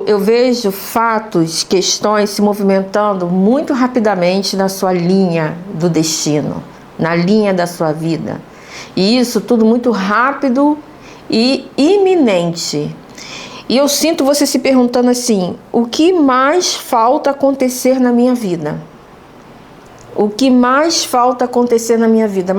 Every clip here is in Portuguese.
eu vejo fatos, questões se movimentando muito rapidamente na sua linha do destino, na linha da sua vida. E isso tudo muito rápido e iminente. E eu sinto você se perguntando assim: o que mais falta acontecer na minha vida? O que mais falta acontecer na minha vida?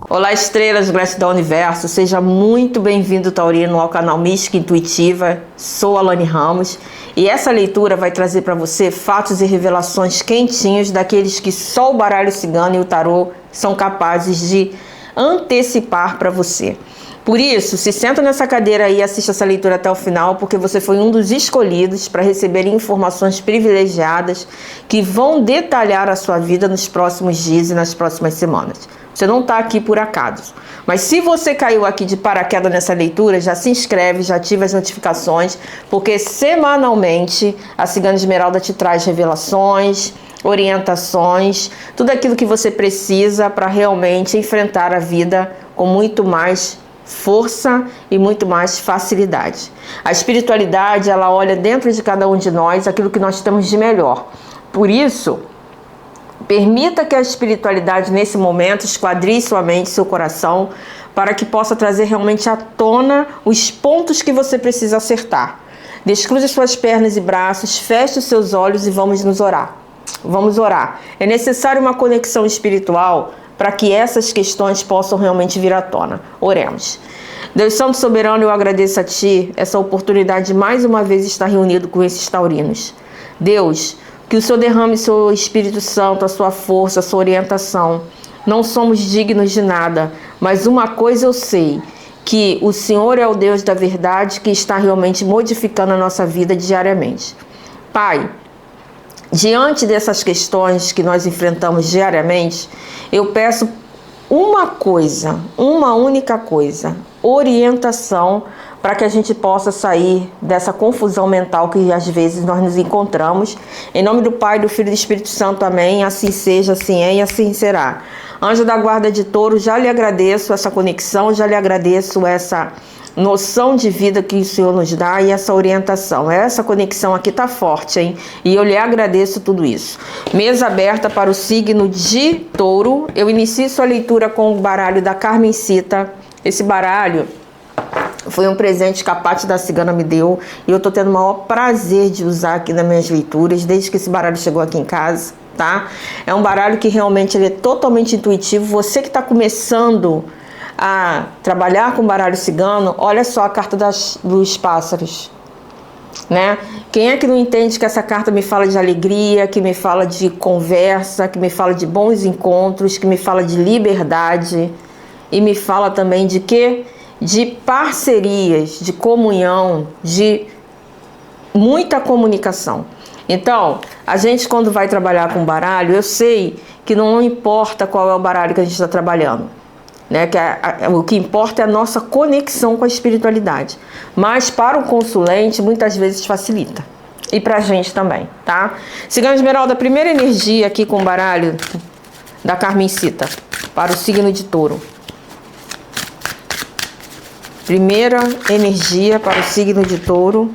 Olá, estrelas, gratidão ao universo. Seja muito bem-vindo, taurino, ao canal Mística Intuitiva. Sou Alane Ramos e essa leitura vai trazer para você fatos e revelações quentinhos daqueles que só o baralho cigano e o tarô são capazes de antecipar para você. Por isso, se senta nessa cadeira aí e assista essa leitura até o final, porque você foi um dos escolhidos para receber informações privilegiadas que vão detalhar a sua vida nos próximos dias e nas próximas semanas. Você não está aqui por acaso. Mas se você caiu aqui de paraquedas nessa leitura, já se inscreve, já ativa as notificações, porque semanalmente a Cigana Esmeralda te traz revelações, orientações, tudo aquilo que você precisa para realmente enfrentar a vida com muito mais força e muito mais facilidade. A espiritualidade, ela olha dentro de cada um de nós aquilo que nós temos de melhor. Por isso, permita que a espiritualidade nesse momento esquadrie sua mente, seu coração, para que possa trazer realmente à tona os pontos que você precisa acertar. Descruze suas pernas e braços, feche os seus olhos e vamos nos orar. Vamos orar. É necessário uma conexão espiritual para que essas questões possam realmente vir à tona. Oremos. Deus Santo Soberano, eu agradeço a Ti essa oportunidade de mais uma vez estar reunido com esses taurinos. Deus, que o Senhor derrame seu Espírito Santo, a sua força, a sua orientação. Não somos dignos de nada, mas uma coisa eu sei, que o Senhor é o Deus da verdade que está realmente modificando a nossa vida diariamente. Pai, diante dessas questões que nós enfrentamos diariamente, eu peço uma coisa, uma única coisa: orientação, para que a gente possa sair dessa confusão mental que às vezes nós nos encontramos. Em nome do Pai, do Filho e do Espírito Santo, amém. Assim seja, assim é e assim será. Anjo da guarda de touro, já lhe agradeço essa conexão, já lhe agradeço essa noção de vida que o Senhor nos dá e essa orientação. Essa conexão aqui tá forte, hein? E eu lhe agradeço tudo isso. Mesa aberta para o signo de touro. Eu inicio sua leitura com o baralho da Carmencita. Esse baralho foi um presente que a Paty da Cigana me deu e eu tô tendo o maior prazer de usar aqui nas minhas leituras desde que esse baralho chegou aqui em casa, tá? É um baralho que realmente ele é totalmente intuitivo. Você que está começando a trabalhar com baralho cigano, olha só a carta dos pássaros, né? Quem é que não entende que essa carta me fala de alegria, que me fala de conversa, que me fala de bons encontros, que me fala de liberdade e me fala também de quê? De parcerias, de comunhão, de muita comunicação. Então, a gente quando vai trabalhar com baralho, eu sei que não importa qual é o baralho que a gente está trabalhando, né? O que importa é a nossa conexão com a espiritualidade. Mas para o consulente, muitas vezes facilita. E para a gente também, tá? Cigana Esmeralda, a primeira energia aqui com o baralho da Carmencita, para o signo de touro. Primeira energia para o signo de touro.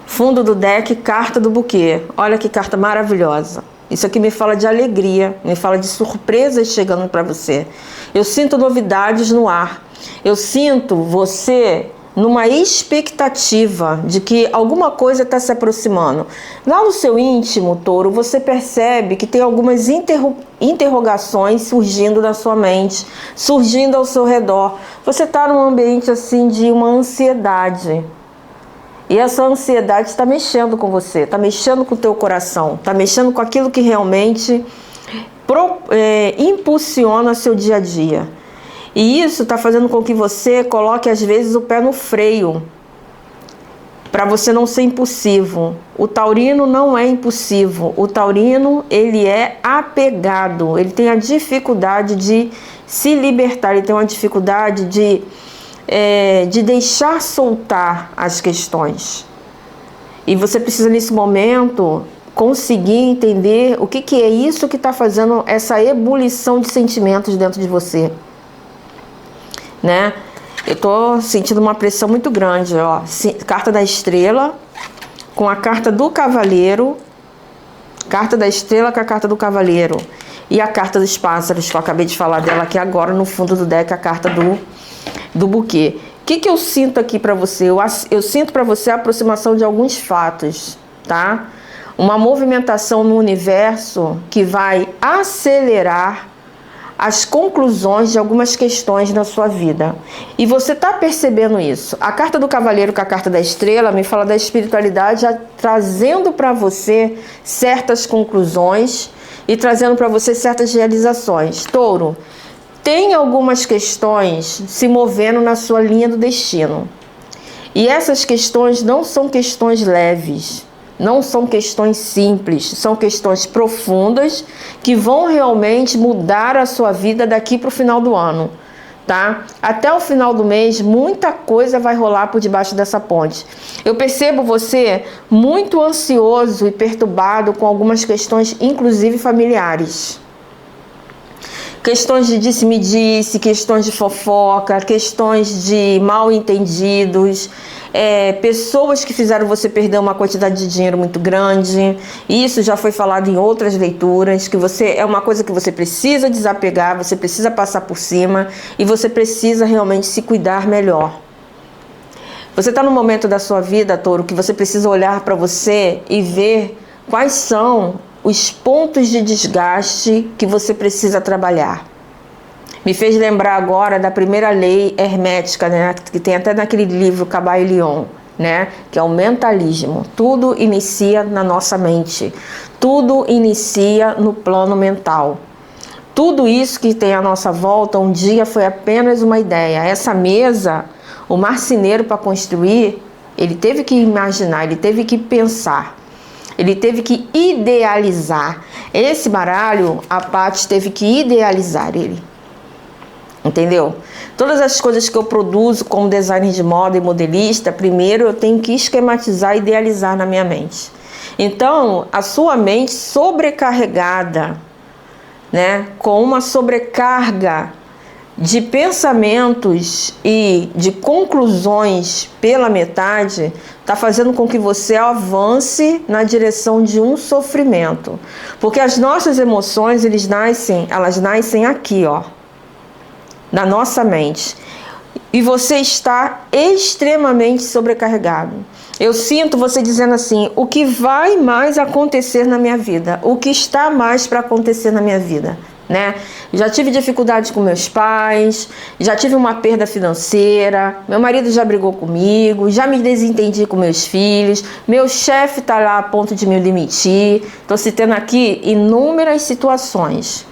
Fundo do deck, carta do buquê. Olha que carta maravilhosa. Isso aqui me fala de alegria, me fala de surpresas chegando para você. Eu sinto novidades no ar. Eu sinto você numa expectativa de que alguma coisa está se aproximando. Lá no seu íntimo, touro, você percebe que tem algumas interrogações surgindo na sua mente, surgindo ao seu redor. Você está num ambiente assim de uma ansiedade. E essa ansiedade está mexendo com você, está mexendo com o teu coração, está mexendo com aquilo que realmente impulsiona seu dia a dia. E isso está fazendo com que você coloque às vezes o pé no freio, para você não ser impulsivo. O taurino não é impulsivo, o taurino ele é apegado, ele tem a dificuldade de se libertar, ele tem uma dificuldade de deixar soltar as questões. E você precisa nesse momento conseguir entender o que é isso que está fazendo essa ebulição de sentimentos dentro de você, né? Eu tô sentindo uma pressão muito grande, ó. Carta da estrela com a carta do cavaleiro, carta da estrela com a carta do cavaleiro e a carta dos pássaros, que eu acabei de falar dela aqui agora no fundo do deck, a carta do buquê. O que eu sinto aqui para você? Eu sinto para você a aproximação de alguns fatos, tá? Uma movimentação no universo que vai acelerar as conclusões de algumas questões na sua vida. E você está percebendo isso. A carta do cavaleiro com a carta da estrela me fala da espiritualidade trazendo para você certas conclusões e trazendo para você certas realizações. Touro, tem algumas questões se movendo na sua linha do destino. E essas questões não são questões leves. Não são questões simples, são questões profundas que vão realmente mudar a sua vida daqui para o final do ano, tá? Até o final do mês, muita coisa vai rolar por debaixo dessa ponte. Eu percebo você muito ansioso e perturbado com algumas questões, inclusive familiares. Questões de disse-me-disse, questões de fofoca, questões de mal-entendidos, pessoas que fizeram você perder uma quantidade de dinheiro muito grande. Isso já foi falado em outras leituras, que é uma coisa que você precisa desapegar, você precisa passar por cima e você precisa realmente se cuidar melhor. Você está num momento da sua vida, Touro, que você precisa olhar para você e ver quais são os pontos de desgaste que você precisa trabalhar. Me fez lembrar agora da primeira lei hermética, né, que tem até naquele livro Cabailion, né, que é o mentalismo. Tudo inicia na nossa mente. Tudo inicia no plano mental. Tudo isso que tem à nossa volta um dia foi apenas uma ideia. Essa mesa, o marceneiro para construir, ele teve que imaginar, ele teve que pensar. Ele teve que idealizar. Esse baralho, a Paty teve que idealizar ele. Entendeu? Todas as coisas que eu produzo como designer de moda e modelista, primeiro eu tenho que esquematizar e idealizar na minha mente. Então, a sua mente sobrecarregada, né, com uma sobrecarga de pensamentos e de conclusões pela metade, está fazendo com que você avance na direção de um sofrimento. Porque as nossas emoções, elas nascem aqui, ó, na nossa mente. E você está extremamente sobrecarregado. Eu sinto você dizendo assim, o que vai mais acontecer na minha vida? O que está mais para acontecer na minha vida? Né? Já tive dificuldades com meus pais, já tive uma perda financeira, meu marido já brigou comigo, já me desentendi com meus filhos, meu chefe está lá a ponto de me demitir. Estou citando aqui inúmeras situações,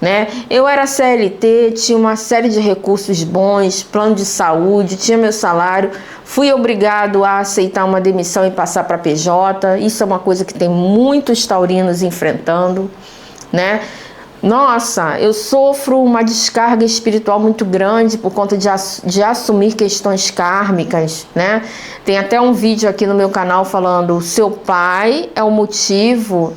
né? Eu era CLT, tinha uma série de recursos bons, plano de saúde, tinha meu salário, fui obrigado a aceitar uma demissão e passar para PJ. Isso é uma coisa que tem muitos taurinos enfrentando, né? Nossa, eu sofro uma descarga espiritual muito grande por conta de assumir questões kármicas, né? Tem até um vídeo aqui no meu canal falando: o seu pai é o motivo,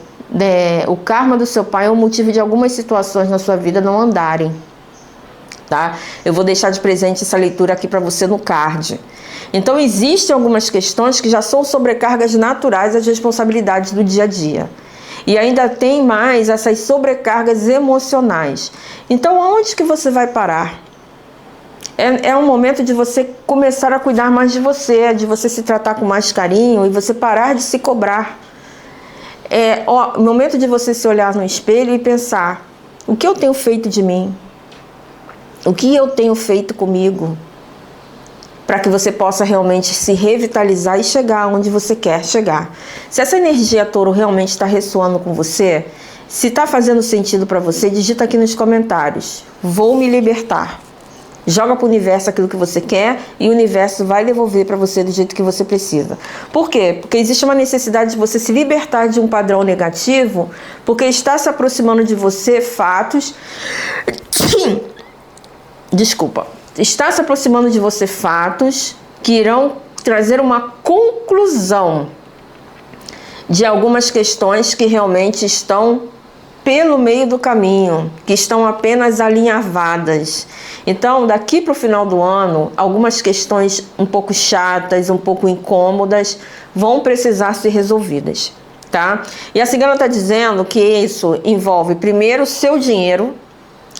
o karma do seu pai é o motivo de algumas situações na sua vida não andarem, tá? Eu vou deixar de presente essa leitura aqui para você no card. Então, existem algumas questões que já são sobrecargas naturais às responsabilidades do dia a dia. E ainda tem mais essas sobrecargas emocionais. Então, aonde que você vai parar? É um momento de você começar a cuidar mais de você se tratar com mais carinho e você parar de se cobrar. É o momento de você se olhar no espelho e pensar: o que eu tenho feito de mim? O que eu tenho feito comigo? Para que você possa realmente se revitalizar e chegar onde você quer chegar. Se essa energia, Touro, realmente está ressoando com você, se está fazendo sentido para você, digita aqui nos comentários: vou me libertar. Joga para o universo aquilo que você quer e o universo vai devolver para você do jeito que você precisa. Por quê? Porque existe uma necessidade de você se libertar de um padrão negativo, porque está se aproximando de você fatos... Desculpa. Está se aproximando de você fatos que irão trazer uma conclusão de algumas questões que realmente estão pelo meio do caminho, que estão apenas alinhavadas. Então, daqui para o final do ano, algumas questões um pouco chatas, um pouco incômodas, vão precisar ser resolvidas, tá? E a cigana está dizendo que isso envolve primeiro o seu dinheiro,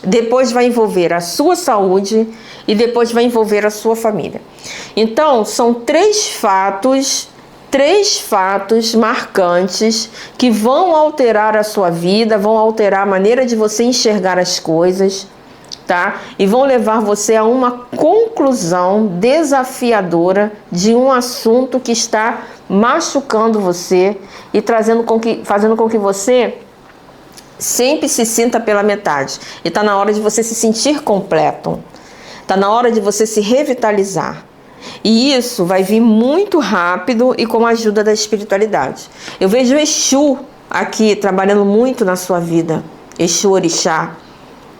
depois vai envolver a sua saúde e depois vai envolver a sua família. Então, são três fatos marcantes que vão alterar a sua vida, vão alterar a maneira de você enxergar as coisas, tá? E vão levar você a uma conclusão desafiadora de um assunto que está machucando você e fazendo com que você sempre se sinta pela metade. E está na hora de você se sentir completo. Está na hora de você se revitalizar. E isso vai vir muito rápido e com a ajuda da espiritualidade. Eu vejo Exu aqui trabalhando muito na sua vida. Exu Orixá,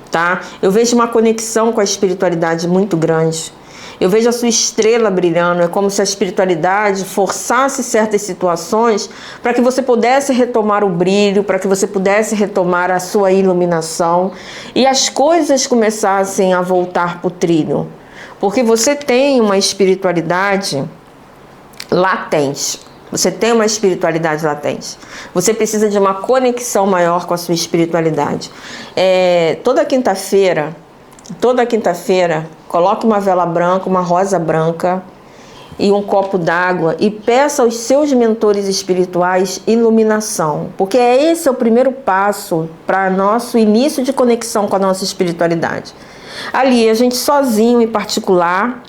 tá? Eu vejo uma conexão com a espiritualidade muito grande. Eu vejo a sua estrela brilhando. É como se a espiritualidade forçasse certas situações para que você pudesse retomar o brilho, para que você pudesse retomar a sua iluminação e as coisas começassem a voltar para o trilho. Porque você tem uma espiritualidade latente. Você tem uma espiritualidade latente. Você precisa de uma conexão maior com a sua espiritualidade. Toda quinta-feira, coloque uma vela branca, uma rosa branca e um copo d'água e peça aos seus mentores espirituais iluminação. Porque esse é o primeiro passo para nosso início de conexão com a nossa espiritualidade. Ali, a gente sozinho, em particular,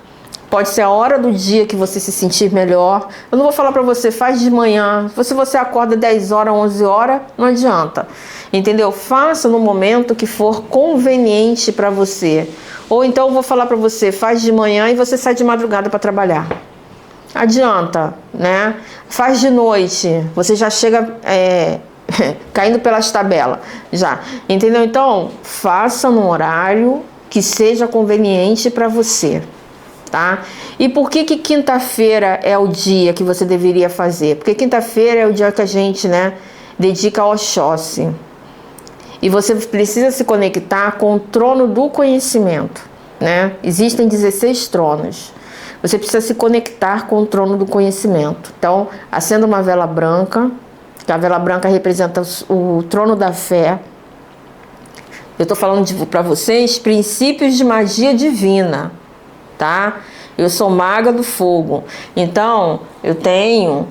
pode ser a hora do dia que você se sentir melhor. Eu não vou falar para você, faz de manhã. Se você acorda 10 horas, 11 horas, não adianta. Entendeu? Faça no momento que for conveniente para você. Ou então eu vou falar para você, faz de manhã e você sai de madrugada para trabalhar. Adianta, né? Faz de noite, você já chega caindo pelas tabelas. Já. Entendeu? Então, faça no horário que seja conveniente para você, tá? E por que quinta-feira é o dia que você deveria fazer? Porque quinta-feira é o dia que a gente, dedica ao Oxóssi. E você precisa se conectar com o trono do conhecimento, né? Existem 16 tronos. Você precisa se conectar com o trono do conhecimento. Então, acenda uma vela branca, que a vela branca representa o trono da fé. Eu estou falando para vocês princípios de magia divina, tá? Eu sou maga do fogo. Então, eu tenho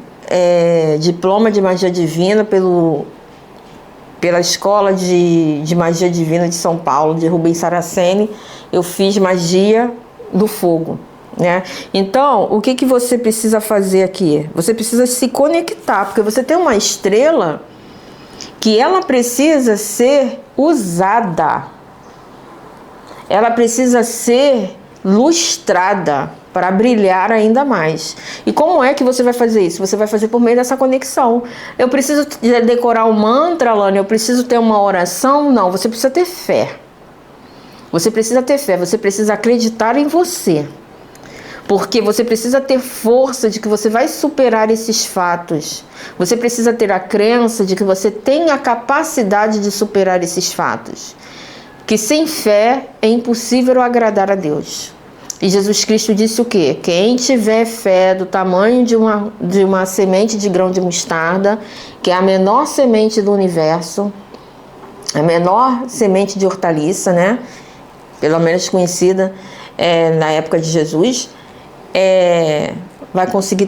diploma de magia divina pela Escola de Magia Divina de São Paulo, de Rubens Saraceni. Eu fiz magia do fogo, né? Então, o que você precisa fazer aqui? Você precisa se conectar, porque você tem uma estrela que ela precisa ser usada. Ela precisa ser lustrada para brilhar ainda mais. E como é que você vai fazer isso? Você vai fazer por meio dessa conexão. Eu preciso decorar um mantra, Alane? Eu preciso ter uma oração? Não, você precisa ter fé. Você precisa ter fé, você precisa acreditar em você. Porque você precisa ter força de que você vai superar esses fatos. Você precisa ter a crença de que você tem a capacidade de superar esses fatos. Que sem fé é impossível agradar a Deus. E Jesus Cristo disse o quê? Quem tiver fé do tamanho de uma semente de grão de mostarda, que é a menor semente do universo, a menor semente de hortaliça, né? Pelo menos conhecida na época de Jesus, vai conseguir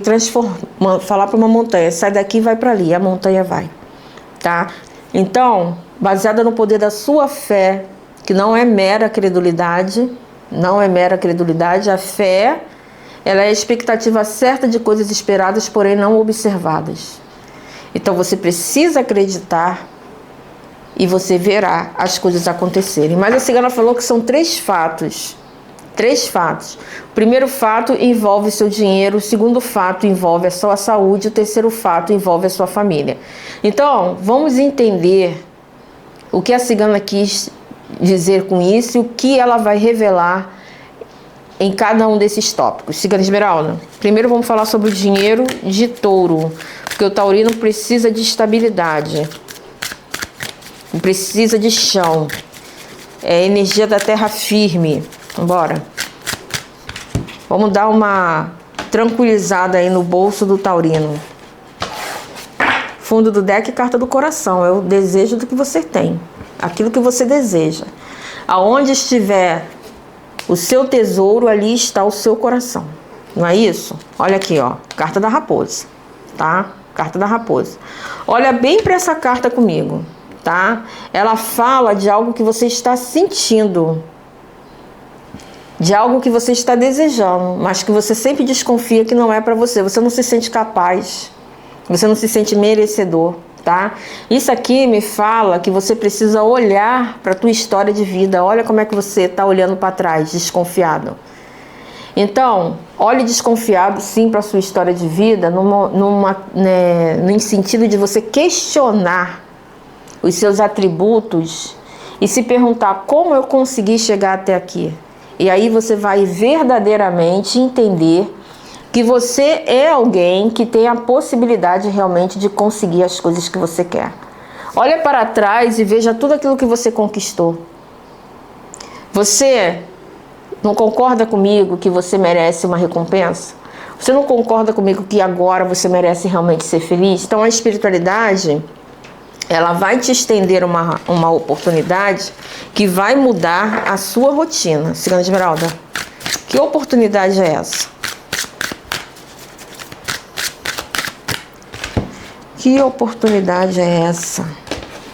falar para uma montanha, sai daqui e vai para ali, a montanha vai, tá? Então, baseada no poder da sua fé, que não é mera credulidade, a fé, ela é a expectativa certa de coisas esperadas, porém não observadas. Então você precisa acreditar e você verá as coisas acontecerem. Mas a cigana falou que são três fatos. O primeiro fato envolve seu dinheiro, o segundo fato envolve a sua saúde, o terceiro fato envolve a sua família. Então, vamos entender o que a cigana quis dizer com isso e o que ela vai revelar em cada um desses tópicos. Cigana Esmeralda, primeiro vamos falar sobre o dinheiro de touro. Porque o taurino precisa de estabilidade, precisa de chão, é energia da terra firme. Bora. Vamos dar uma tranquilizada aí no bolso do taurino. Fundo do deck, carta do coração, é o desejo do que você tem, aquilo que você deseja. Aonde estiver o seu tesouro, ali está o seu coração. Não é isso? Olha aqui, ó, carta da raposa, tá? Carta da raposa. Olha bem para essa carta comigo, tá? Ela fala de algo que você está sentindo, de algo que você está desejando, mas que você sempre desconfia que não é para você. Você não se sente capaz, você não se sente merecedor, tá? Isso aqui me fala que você precisa olhar para a tua história de vida. Olha como é que você está olhando para trás, desconfiado. Então, olhe desconfiado sim para a sua história de vida, no sentido de você questionar os seus atributos e se perguntar como eu consegui chegar até aqui. E aí você vai verdadeiramente entender que você é alguém que tem a possibilidade realmente de conseguir as coisas que você quer. Olha para trás e veja tudo aquilo que você conquistou. Você não concorda comigo que você merece uma recompensa? Você não concorda comigo que agora você merece realmente ser feliz? Então a espiritualidade, ela vai te estender uma oportunidade que vai mudar a sua rotina. Cigana de Esmeralda, que oportunidade é essa? Que oportunidade é essa?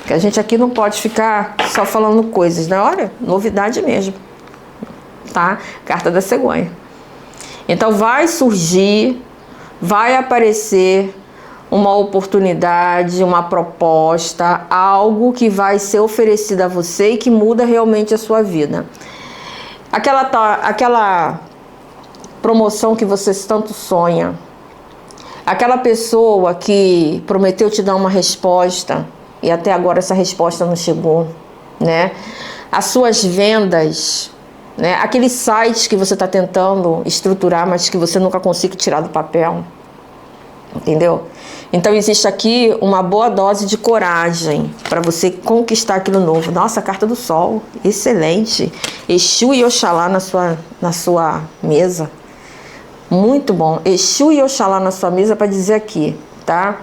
Que a gente aqui não pode ficar só falando coisas, né? Olha, novidade mesmo. Tá? Carta da cegonha. Então vai surgir, vai aparecer uma oportunidade, uma proposta, algo que vai ser oferecido a você e que muda realmente a sua vida. Aquela promoção que você tanto sonha, aquela pessoa que prometeu te dar uma resposta e até agora essa resposta não chegou, né? As suas vendas, né? Aquele site que você está tentando estruturar, mas que você nunca consegue tirar do papel. Entendeu? Então existe aqui uma boa dose de coragem para você conquistar aquilo novo. Nossa, a carta do sol, excelente. Exu e Oxalá na sua mesa. Muito bom. Exu e Oxalá na sua mesa para dizer aqui, tá?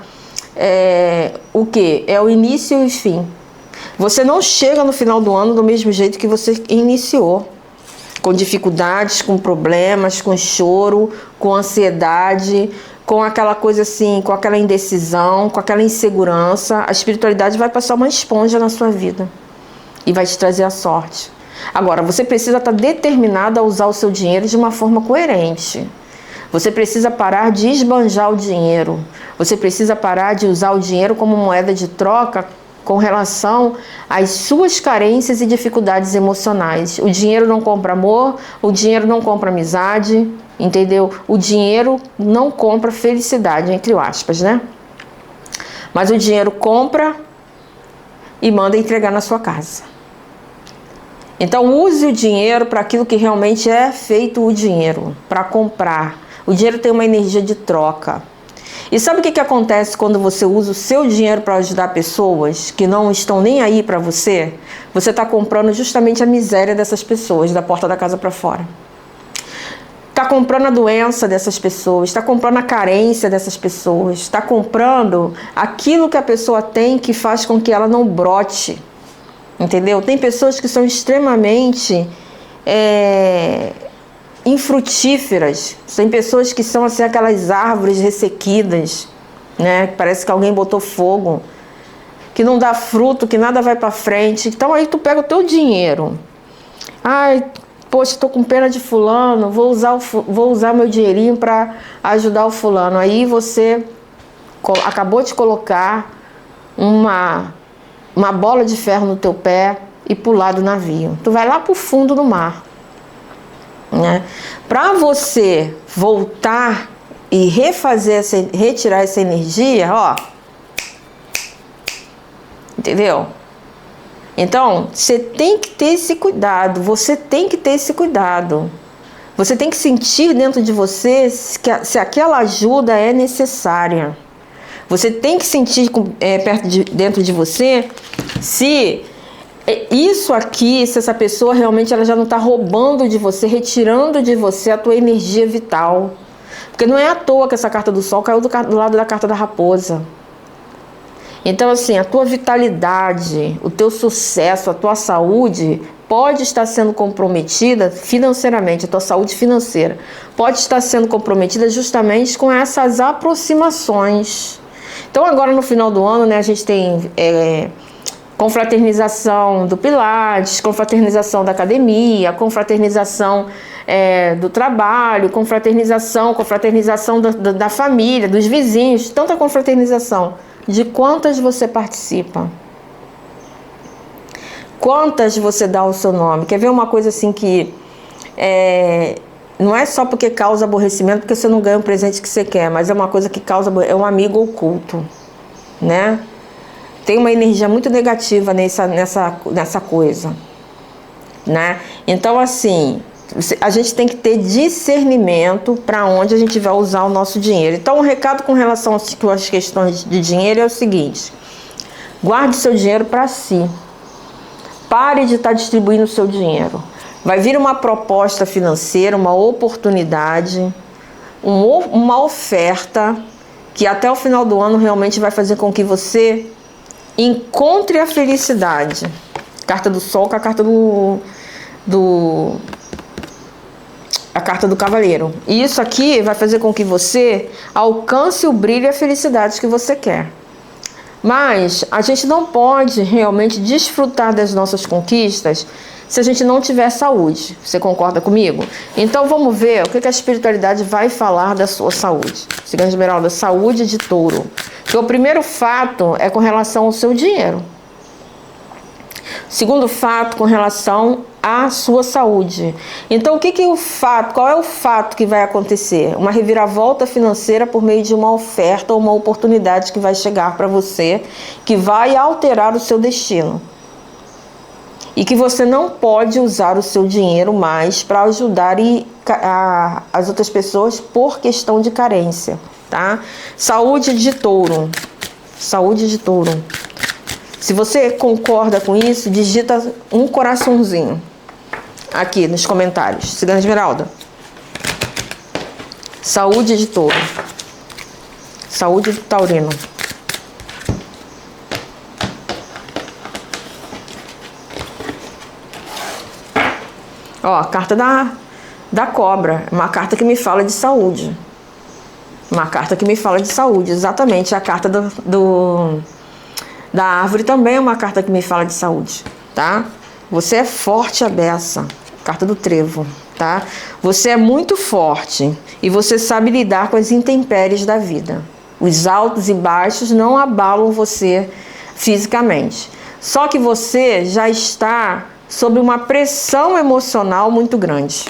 O que? É o início e o fim. Você não chega no final do ano do mesmo jeito que você iniciou. Com dificuldades, com problemas, com choro, com ansiedade, com aquela coisa assim, com aquela indecisão, com aquela insegurança. A espiritualidade vai passar uma esponja na sua vida e vai te trazer a sorte. Agora, você precisa estar determinado a usar o seu dinheiro de uma forma coerente. Você precisa parar de esbanjar o dinheiro. Você precisa parar de usar o dinheiro como moeda de troca com relação às suas carências e dificuldades emocionais. O dinheiro não compra amor, o dinheiro não compra amizade, entendeu? O dinheiro não compra felicidade, entre aspas, né? Mas o dinheiro compra e manda entregar na sua casa. Então use o dinheiro para aquilo que realmente é feito o dinheiro, para comprar. O dinheiro tem uma energia de troca. E sabe o que acontece quando você usa o seu dinheiro para ajudar pessoas que não estão nem aí para você? Você está comprando justamente a miséria dessas pessoas, da porta da casa para fora. Está comprando a doença dessas pessoas, está comprando a carência dessas pessoas, está comprando aquilo que a pessoa tem que faz com que ela não brote. Entendeu? Tem pessoas que são extremamente infrutíferas. Tem pessoas que são assim, aquelas árvores ressequidas, né? Parece que alguém botou fogo, que não dá fruto, que nada vai para frente. Então aí tu pega o teu dinheiro. Ai, poxa, estou com pena de fulano, vou usar meu dinheirinho para ajudar o fulano. Aí você acabou de colocar uma bola de ferro no teu pé e pular do navio. Tu vai lá pro fundo do mar. Né? Para você voltar e retirar essa energia, ó, entendeu? Então, você tem que ter esse cuidado, você tem que ter esse cuidado. Você tem que sentir dentro de você se aquela ajuda é necessária. Você tem que sentir dentro de você se isso aqui, se essa pessoa realmente ela já não está roubando de você, retirando de você a tua energia vital. Porque não é à toa que essa carta do Sol caiu do lado da carta da Raposa. Então, assim, a tua vitalidade, o teu sucesso, a tua saúde pode estar sendo comprometida financeiramente, a tua saúde financeira pode estar sendo comprometida justamente com essas aproximações. Então, agora no final do ano, né, a gente tem confraternização do Pilates, confraternização da academia, confraternização do trabalho, confraternização da família, dos vizinhos, tanta confraternização. De quantas você participa? Quantas você dá o seu nome? Quer ver uma coisa assim que não é só porque causa aborrecimento, porque você não ganha o presente que você quer, mas é uma coisa que causa, é um amigo oculto, né? Tem uma energia muito negativa nessa coisa, né? Então, assim, a gente tem que ter discernimento para onde a gente vai usar o nosso dinheiro. Então, um recado com relação às questões de dinheiro é o seguinte: guarde seu dinheiro para si. Pare de estar distribuindo o seu dinheiro. Vai vir uma proposta financeira, uma oportunidade, uma oferta que até o final do ano realmente vai fazer com que você encontre a felicidade. Carta do Sol com a carta a carta do Cavaleiro. E isso aqui vai fazer com que você alcance o brilho e a felicidade que você quer. Mas a gente não pode realmente desfrutar das nossas conquistas se a gente não tiver saúde. Você concorda comigo? Então vamos ver o que a espiritualidade vai falar da sua saúde. Cigana Esmeralda, saúde de Touro. Porque o primeiro fato é com relação ao seu dinheiro. Segundo fato, com relação à sua saúde. Então, qual é o fato que vai acontecer? Uma reviravolta financeira por meio de uma oferta ou uma oportunidade que vai chegar para você, que vai alterar o seu destino. E que você não pode usar o seu dinheiro mais para ajudar as outras pessoas por questão de carência, tá? Saúde de Touro. Saúde de Touro. Se você concorda com isso, digita um coraçãozinho aqui nos comentários. Cigana Esmeralda. Saúde de Touro. Saúde do Taurino. Ó, a carta da cobra. Uma carta que me fala de saúde. Uma carta que me fala de saúde. Exatamente. A carta da árvore também é uma carta que me fala de saúde, tá? Você é forte a beça. Carta do trevo, tá? Você é muito forte e você sabe lidar com as intempéries da vida. Os altos e baixos não abalam você fisicamente. Só que você já está sob uma pressão emocional muito grande,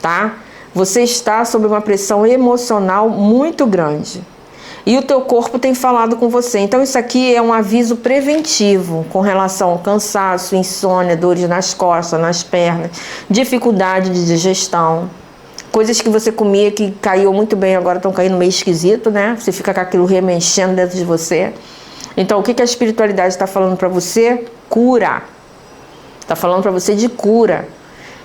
tá? Você está sob uma pressão emocional muito grande. E o teu corpo tem falado com você. Então isso aqui é um aviso preventivo com relação ao cansaço, insônia, dores nas costas, nas pernas, dificuldade de digestão. Coisas que você comia que caiu muito bem, agora estão caindo meio esquisito, né? Você fica com aquilo remexendo dentro de você. Então o que a espiritualidade está falando para você? Cura. Está falando para você de cura.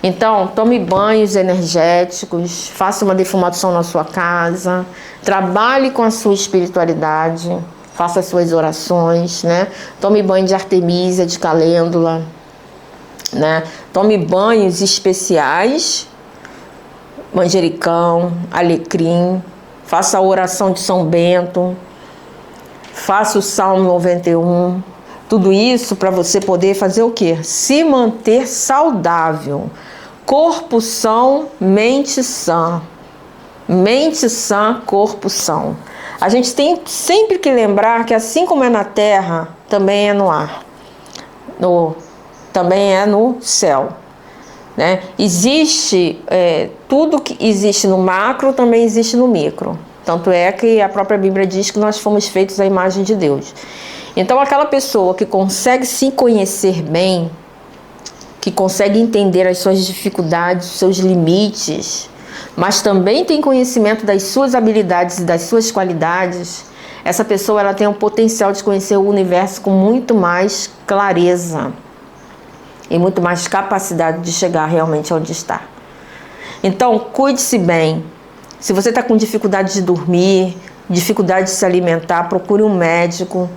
Então, tome banhos energéticos, faça uma defumação na sua casa, trabalhe com a sua espiritualidade, faça as suas orações, né? Tome banho de Artemísia, de calêndula, né? Tome banhos especiais, manjericão, alecrim, faça a oração de São Bento, faça o Salmo 91. Tudo isso para você poder fazer o quê? Se manter saudável. Corpo são, mente sã. Mente sã, corpo são. A gente tem sempre que lembrar que assim como é na terra, também é no ar. Também é no céu. Né? Existe, tudo que existe no macro também existe no micro. Tanto é que a própria Bíblia diz que nós fomos feitos à imagem de Deus. Então aquela pessoa que consegue se conhecer bem, que consegue entender as suas dificuldades, os seus limites, mas também tem conhecimento das suas habilidades e das suas qualidades, Essa pessoa ela tem o potencial de conhecer o universo com muito mais clareza e muito mais capacidade de chegar realmente onde está. Então, cuide-se bem. Se você está com dificuldade de dormir, dificuldade de se alimentar, procure um médico.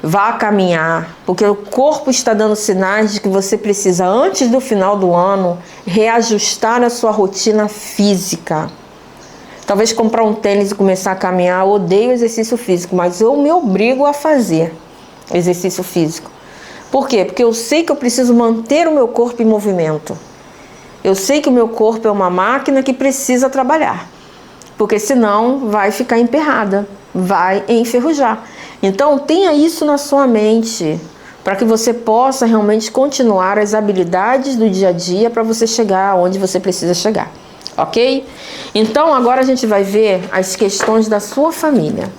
Vá caminhar, porque o corpo está dando sinais de que você precisa, antes do final do ano, reajustar a sua rotina física. Talvez comprar um tênis e começar a caminhar. Eu odeio exercício físico, mas eu me obrigo a fazer exercício físico. Por quê? Porque eu sei que eu preciso manter o meu corpo em movimento. Eu sei que o meu corpo é uma máquina que precisa trabalhar, porque senão vai ficar emperrada, vai enferrujar. Então tenha isso na sua mente, para que você possa realmente continuar as habilidades do dia a dia para você chegar onde você precisa chegar, ok? Então agora a gente vai ver as questões da sua família,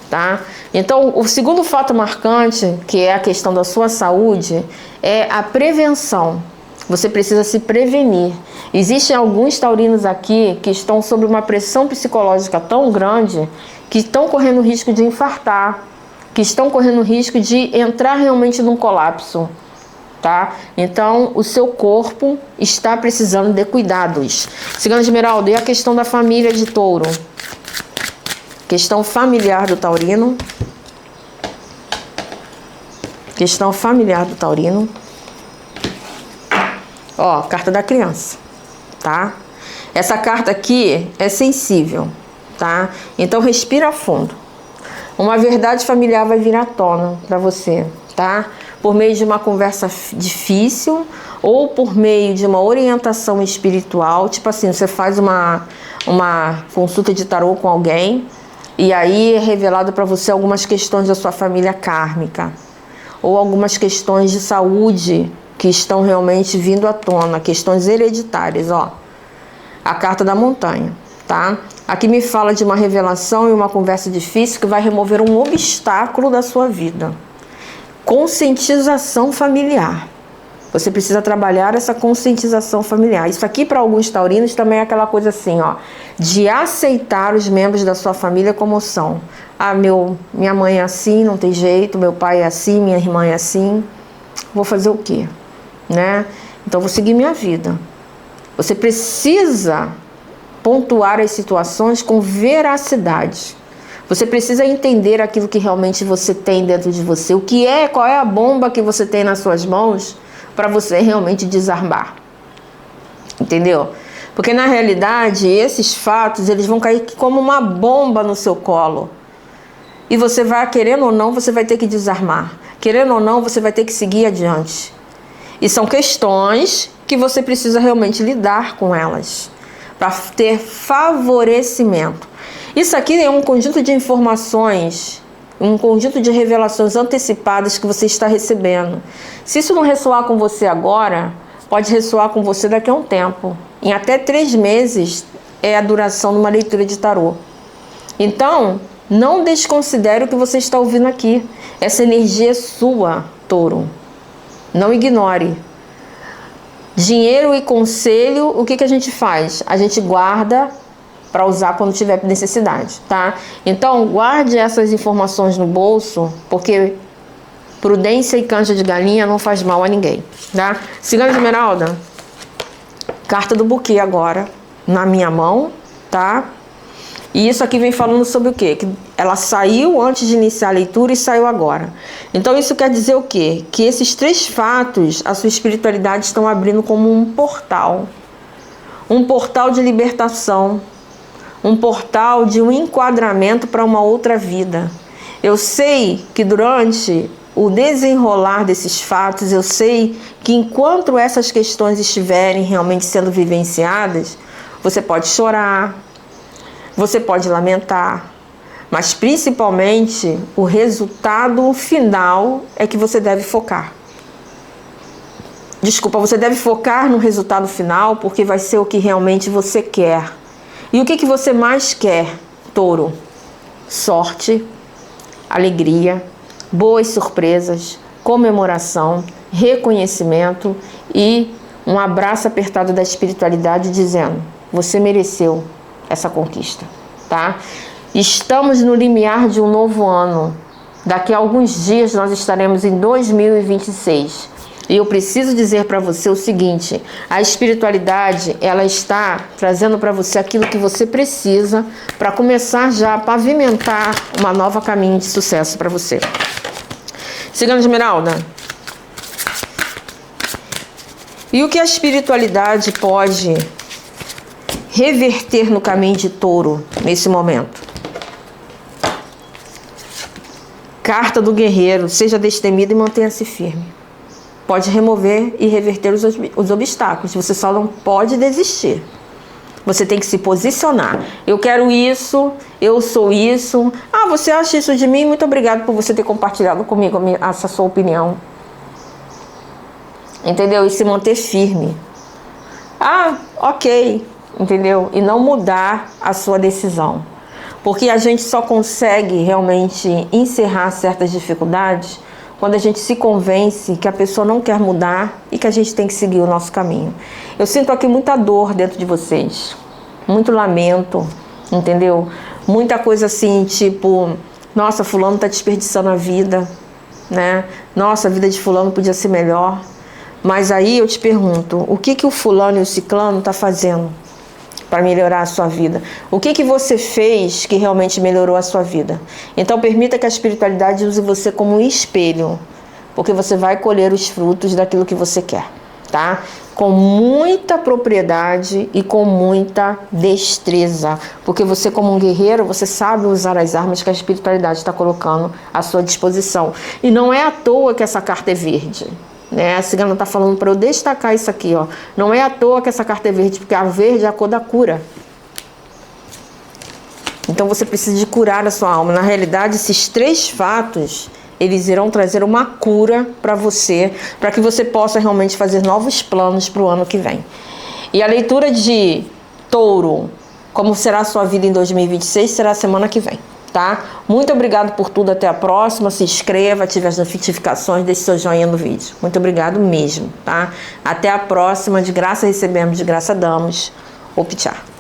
tá? Então o segundo fato marcante, que é a questão da sua saúde, é a prevenção. Você precisa se prevenir. Existem alguns taurinos aqui que estão sob uma pressão psicológica tão grande que estão correndo risco de infartar, que estão correndo risco de entrar realmente num colapso, tá? Então, o seu corpo está precisando de cuidados. Cigana Esmeralda, e a questão da família de touro? Questão familiar do taurino. Questão familiar do taurino. Ó, carta da criança, tá? Essa carta aqui é sensível, tá? Então, respira fundo. Uma verdade familiar vai vir à tona para você, tá? Por meio de uma conversa difícil ou por meio de uma orientação espiritual. Tipo assim, você faz uma consulta de tarô com alguém e aí é revelado para você algumas questões da sua família kármica ou algumas questões de saúde que estão realmente vindo à tona, questões hereditárias, ó. A carta da montanha, tá? Aqui me fala de uma revelação e uma conversa difícil que vai remover um obstáculo da sua vida. Conscientização familiar. Você precisa trabalhar essa conscientização familiar. Isso aqui para alguns taurinos também é aquela coisa assim, ó, de aceitar os membros da sua família como são. Ah, minha mãe é assim, não tem jeito, meu pai é assim, minha irmã é assim. Vou fazer o quê? Né? Então vou seguir minha vida. Você precisa pontuar as situações com veracidade. Você precisa entender aquilo que realmente você tem dentro de você. Qual é a bomba que você tem nas suas mãos para você realmente desarmar. Entendeu? Porque na realidade, esses fatos, eles vão cair como uma bomba no seu colo. E você vai, querendo ou não, você vai ter que desarmar. Querendo ou não, você vai ter que seguir adiante. E são questões que você precisa realmente lidar com elas, para ter favorecimento. Isso aqui é um conjunto de informações, um conjunto de revelações antecipadas que você está recebendo. Se isso não ressoar com você agora, pode ressoar com você daqui a um tempo. Em até 3 meses é a duração de uma leitura de tarô. Então, não desconsidere o que você está ouvindo aqui. Essa energia é sua, touro. Não ignore. Dinheiro e conselho, o que a gente faz? A gente guarda para usar quando tiver necessidade, tá? Então, guarde essas informações no bolso, porque prudência e canja de galinha não faz mal a ninguém, tá? Cigana Esmeralda, carta do buquê agora, na minha mão, tá? E isso aqui vem falando sobre o quê? Que ela saiu antes de iniciar a leitura e saiu agora. Então isso quer dizer o quê? Que esses 3 fatos, a sua espiritualidade estão abrindo como um portal. Um portal de libertação. Um portal de um enquadramento para uma outra vida. Eu sei que durante o desenrolar desses fatos, eu sei que enquanto essas questões estiverem realmente sendo vivenciadas, você pode chorar, você pode lamentar, mas principalmente o resultado final é que você deve focar. Desculpa, você deve focar no resultado final porque vai ser o que realmente você quer. E o que você mais quer, touro? Sorte, alegria, boas surpresas, comemoração, reconhecimento e um abraço apertado da espiritualidade dizendo: você mereceu essa conquista, tá? Estamos no limiar de um novo ano. Daqui a alguns dias nós estaremos em 2026. E eu preciso dizer para você o seguinte: a espiritualidade, ela está trazendo para você aquilo que você precisa para começar já a pavimentar uma nova caminho de sucesso para você. Cigana Esmeralda. E o que a espiritualidade pode reverter no caminho de Touro nesse momento? Carta do guerreiro, seja destemido e mantenha-se firme. Pode remover e reverter os obstáculos, você só não pode desistir. Você tem que se posicionar. Eu quero isso, eu sou isso. Ah, você acha isso de mim? Muito obrigado por você ter compartilhado comigo essa sua opinião. Entendeu? E se manter firme. Ah, ok. Entendeu? E não mudar a sua decisão. Porque a gente só consegue realmente encerrar certas dificuldades quando a gente se convence que a pessoa não quer mudar e que a gente tem que seguir o nosso caminho. Eu sinto aqui muita dor dentro de vocês, muito lamento, entendeu? Muita coisa assim, tipo, nossa, fulano tá desperdiçando a vida, né? Nossa, a vida de fulano podia ser melhor. Mas aí eu te pergunto, o que o fulano e o ciclano tá fazendo para melhorar a sua vida? O que você fez que realmente melhorou a sua vida? Então permita que a espiritualidade use você como um espelho, porque você vai colher os frutos daquilo que você quer, tá? Com muita propriedade e com muita destreza, porque você, como um guerreiro, você sabe usar as armas que a espiritualidade está colocando à sua disposição. E não é à toa que essa carta é verde. A cigana está falando para eu destacar isso aqui, ó. Não é à toa que essa carta é verde, porque a verde é a cor da cura. Então você precisa de curar a sua alma. Na realidade, esses 3 fatos, eles irão trazer uma cura para você, para que você possa realmente fazer novos planos para o ano que vem. E a leitura de Touro, como será a sua vida em 2026, será a semana que vem. Tá? Muito obrigado por tudo, até a próxima. Se inscreva, ative as notificações, deixe seu joinha no vídeo. Muito obrigado mesmo, tá? Até a próxima. De graça recebemos, de graça damos. Opchar.